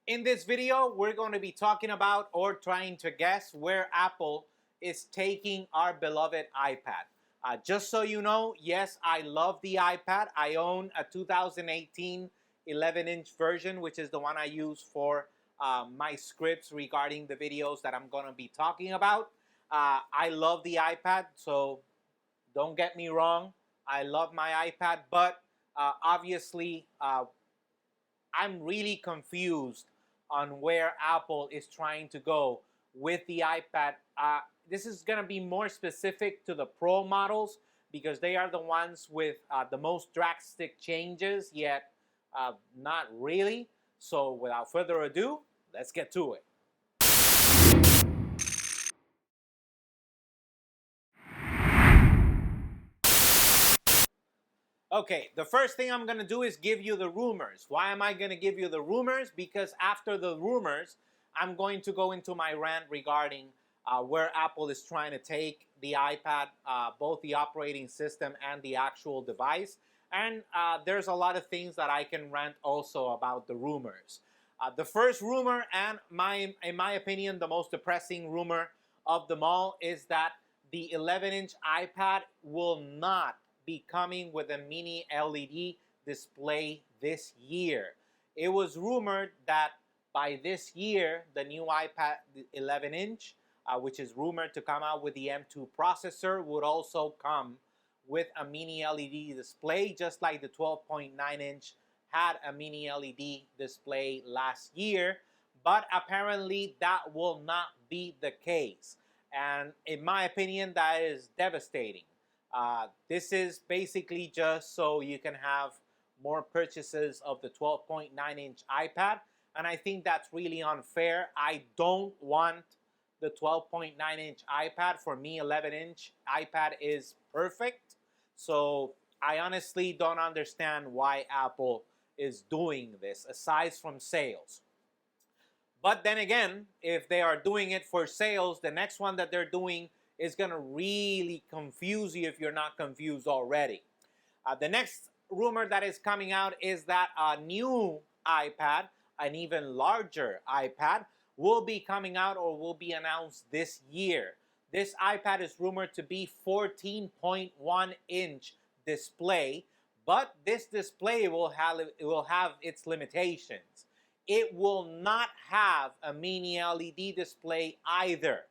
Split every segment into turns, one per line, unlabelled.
In this video, we're going to be talking about or trying to guess where Apple is taking our beloved iPad. Just so you know, yes, I love the iPad. I own a 2018 11-inch version, which is the one I use for my scripts regarding the videos that I'm going to be talking about. I love the iPad, so don't get me wrong. I love my iPad, but obviously, I'm really confused on where Apple is trying to go with the iPad. This is going to be more specific to the Pro models because they are the ones with the most drastic changes, yet not really. So without further ado, let's get to it. Okay, the first thing I'm going to do is give you the rumors. Why am I going to give you the rumors? Because after the rumors, I'm going to go into my rant regarding where Apple is trying to take the iPad, both the operating system and the actual device. And there's a lot of things that I can rant also about the rumors. The first rumor, and in my opinion, the most depressing rumor of them all, is that the 11-inch iPad will not be coming with a mini LED display this year. It was rumored that by this year, the new iPad 11-inch, which is rumored to come out with the M2 processor, would also come with a mini LED display, just like the 12.9-inch had a mini LED display last year. But apparently that will not be the case. And in my opinion, that is devastating. This is basically just so you can have more purchases of the 12.9-inch iPad, and I think that's really unfair. I don't want the 12.9-inch iPad. For me, 11-inch iPad is perfect. So I honestly don't understand why Apple is doing this, aside from sales. But then again, if they are doing it for sales, the next one that they're doing is going to really confuse you if you're not confused already. The next rumor that is coming out is that a new iPad, an even larger iPad, will be coming out or will be announced this year. This iPad is rumored to be 14.1-inch display, but this display will have its limitations. It will not have a mini LED display either.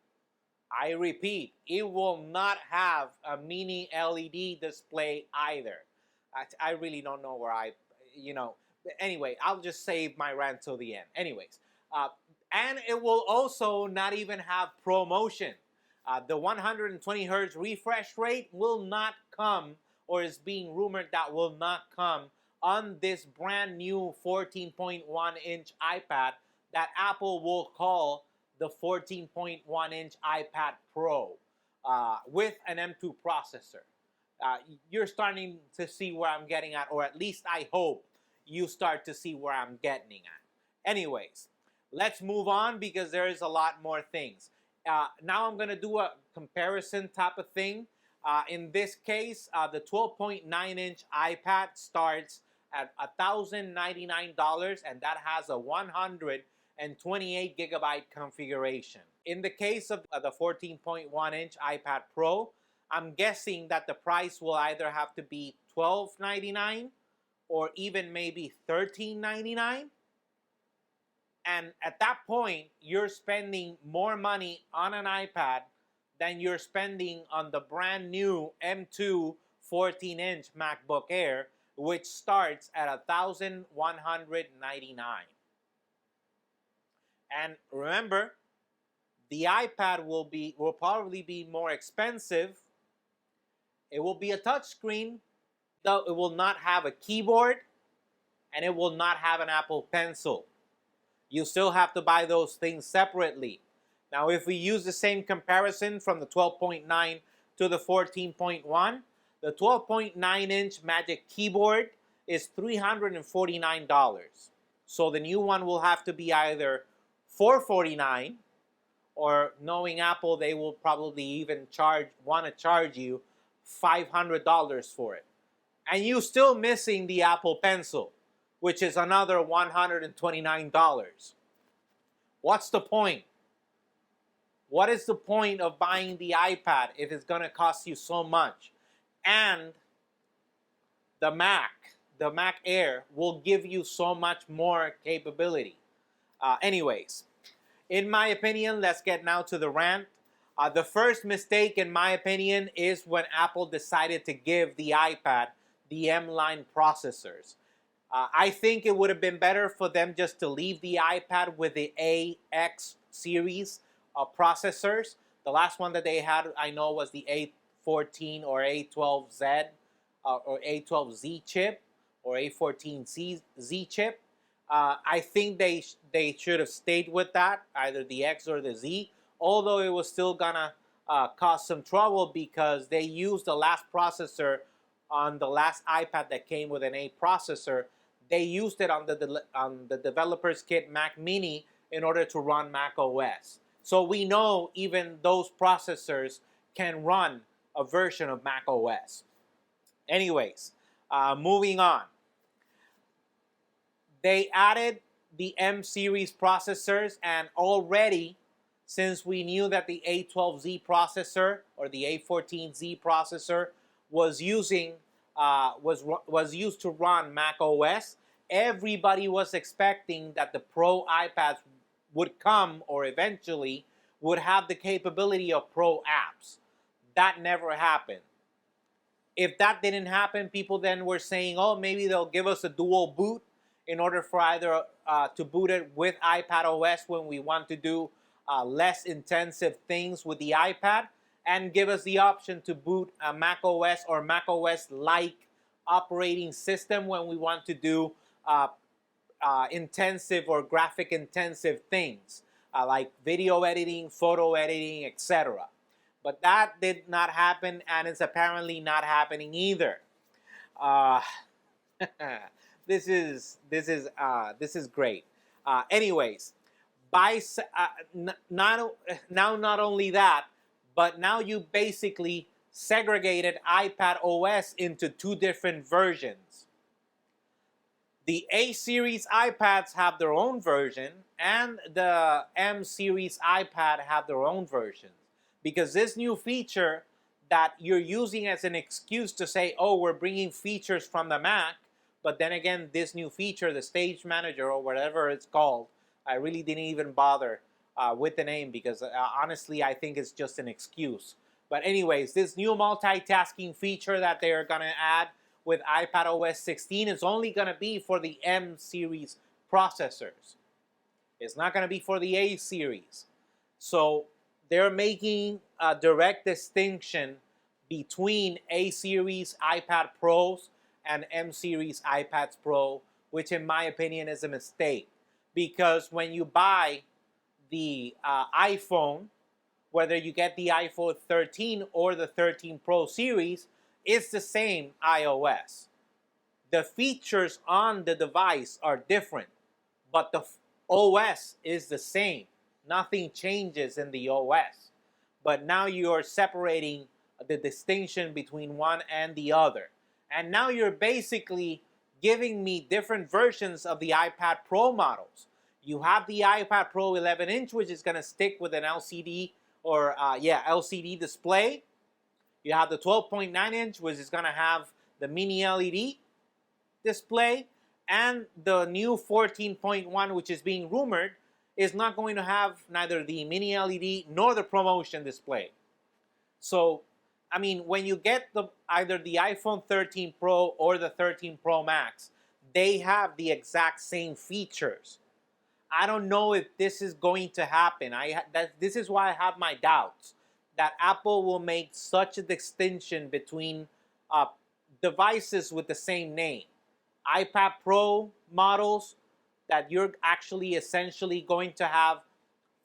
I repeat, it will not have a mini LED display either. I really don't know where anyway, I'll just save my rant till the end. Anyways, and it will also not even have ProMotion. The 120 hertz refresh rate will not come, or is being rumored that will not come on this brand new 14.1-inch iPad that Apple will call the 14.1-inch iPad Pro with an M2 processor. You're starting to see where I'm getting at, or at least I hope you start to see where I'm getting at. Anyways, let's move on because there is a lot more things. Now I'm going to do a comparison type of thing. In this case, the 12.9-inch iPad starts at $1,099, and that has a 128 gigabyte configuration. In the case of the 14.1-inch iPad Pro, I'm guessing that the price will either have to be $1,299 or even maybe $1,399. And at that point, you're spending more money on an iPad than you're spending on the brand new M2 14-inch MacBook Air, which starts at $1,199. And remember, the iPad will probably be more expensive. It will be a touchscreen, though it will not have a keyboard, and it will not have an Apple Pencil. You still have to buy those things separately. Now, if we use the same comparison from the 12.9 to the 14.1, the 12.9-inch Magic Keyboard is $349. So the new one will have to be either $449, or knowing Apple, they will probably even want to charge you $500 for it. And you're still missing the Apple Pencil, which is another $129. What's the point? What is the point of buying the iPad if it's going to cost you so much? And the Mac Air will give you so much more capability. Anyways, in my opinion, let's get now to the rant. The first mistake, in my opinion, is when Apple decided to give the iPad the M-line processors. I think it would have been better for them just to leave the iPad with the AX series of processors. The last one that they had, I know, was the A14 or A12Z or A12Z chip or A14Z chip. I think they should have stayed with that, either the X or the Z, although it was still gonna cause some trouble because they used the last processor on the last iPad that came with an A processor. They used it on the developer's kit Mac Mini in order to run Mac OS. So we know even those processors can run a version of Mac OS. Anyways, moving on. They added the M series processors, and already, since we knew that the A12Z processor or the A14Z processor was used to run Mac OS, everybody was expecting that the Pro iPads would come, or eventually would have the capability of Pro apps. That never happened. If that didn't happen, people then were saying, oh, maybe they'll give us a dual boot in order for either to boot it with iPadOS when we want to do less intensive things with the iPad, and give us the option to boot a macOS or macOS-like operating system when we want to do intensive or graphic-intensive things like video editing, photo editing, etc. But that did not happen, and it's apparently not happening either. This is great. Anyways, not only that, but now you basically segregated iPadOS into two different versions. The A series iPads have their own version, and the M series iPad have their own versions. Because this new feature that you're using as an excuse to say, oh, we're bringing features from the Mac, but then again, this new feature, the Stage Manager or whatever it's called, I really didn't even bother with the name because honestly, I think it's just an excuse. But anyways, this new multitasking feature that they're going to add with iPadOS 16 is only going to be for the M series processors. It's not going to be for the A series. So they're making a direct distinction between A series iPad Pros and M series iPads Pro, which in my opinion is a mistake. Because when you buy the iPhone, whether you get the iPhone 13 or the 13 Pro series, it's the same iOS. The features on the device are different, but the OS is the same. Nothing changes in the OS. But now you're separating the distinction between one and the other. And now you're basically giving me different versions of the iPad Pro models. You have the iPad Pro 11-inch, which is going to stick with an LCD or LCD display. You have the 12.9-inch, which is going to have the mini LED display. And the new 14.1, which is being rumored, is not going to have neither the mini LED nor the promotion display. So, I mean, when you get either the iPhone 13 Pro or the 13 Pro Max, they have the exact same features. I don't know if this is going to happen. This is why I have my doubts that Apple will make such a distinction between devices with the same name. iPad Pro models, that you're actually essentially going to have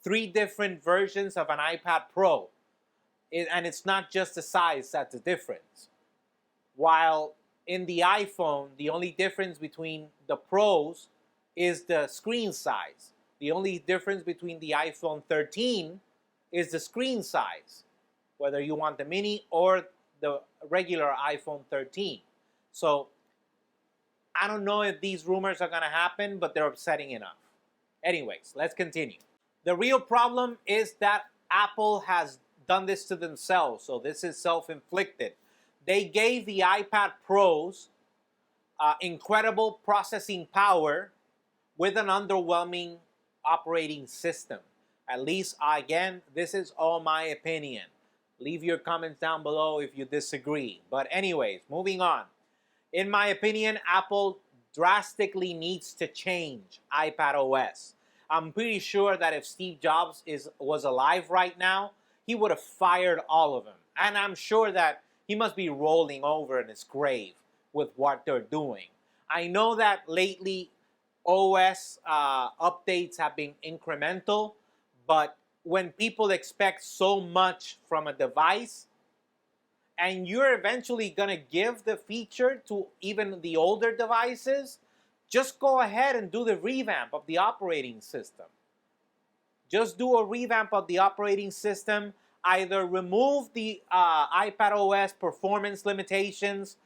3 different versions of an iPad Pro. And it's not just the size that's the difference. While in the iPhone, the only difference between the Pros is the screen size. The only difference between the iPhone 13 is the screen size, whether you want the mini or the regular iPhone 13. So I don't know if these rumors are going to happen, but they're upsetting enough. Anyways, let's continue. The real problem is that Apple has done this to themselves, so this is self-inflicted. They gave the iPad Pros incredible processing power with an underwhelming operating system. At least, again, this is all my opinion. Leave your comments down below if you disagree. But anyways, moving on. In my opinion, Apple drastically needs to change iPadOS. I'm pretty sure that if Steve Jobs was alive right now, he would have fired all of them. And I'm sure that he must be rolling over in his grave with what they're doing. I know that lately OS updates have been incremental, but when people expect so much from a device, and you're eventually going to give the feature to even the older devices, just go ahead and do the revamp of the operating system. Just do a revamp of the operating system. Either remove the iPadOS performance limitations,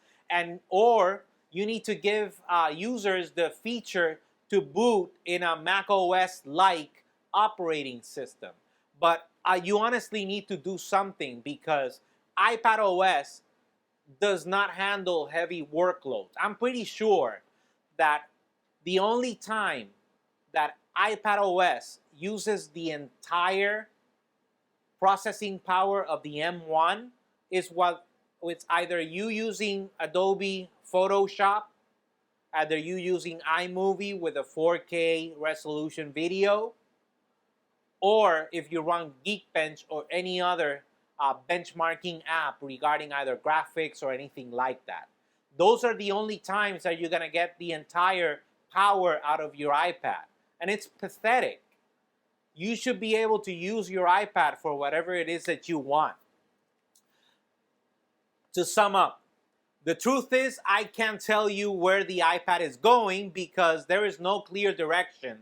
or you need to give users the feature to boot in a macOS-like operating system. But you honestly need to do something, because iPadOS does not handle heavy workloads. I'm pretty sure that the only time that iPadOS uses the entire processing power of the M1 is it's either you using Adobe Photoshop, either you using iMovie with a 4K resolution video, or if you run Geekbench or any other benchmarking app regarding either graphics or anything like that. Those are the only times that you're going to get the entire power out of your iPad. And it's pathetic. You should be able to use your iPad for whatever it is that you want. To sum up, the truth is I can't tell you where the iPad is going, because there is no clear direction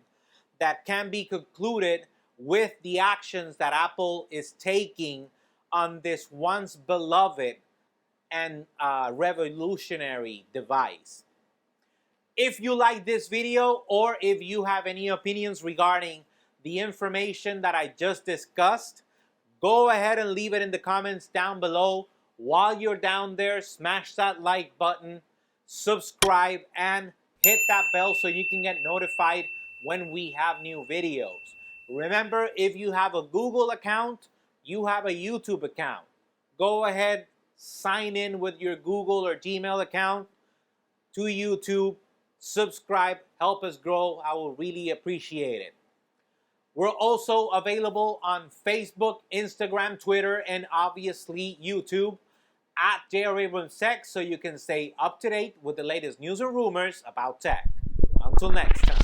that can be concluded with the actions that Apple is taking on this once beloved and revolutionary device. If you like this video, or if you have any opinions regarding the information that I just discussed, go ahead and leave it in the comments down below. While you're down there, smash that like button, subscribe, and hit that bell so you can get notified when we have new videos. Remember, if you have a Google account, you have a YouTube account. Go ahead, sign in with your Google or Gmail account to YouTube, subscribe, help us grow. I will really appreciate it. We're also available on Facebook, Instagram, Twitter, and obviously YouTube at JRAbramsTech, so you can stay up to date with the latest news and rumors about tech. Until next time.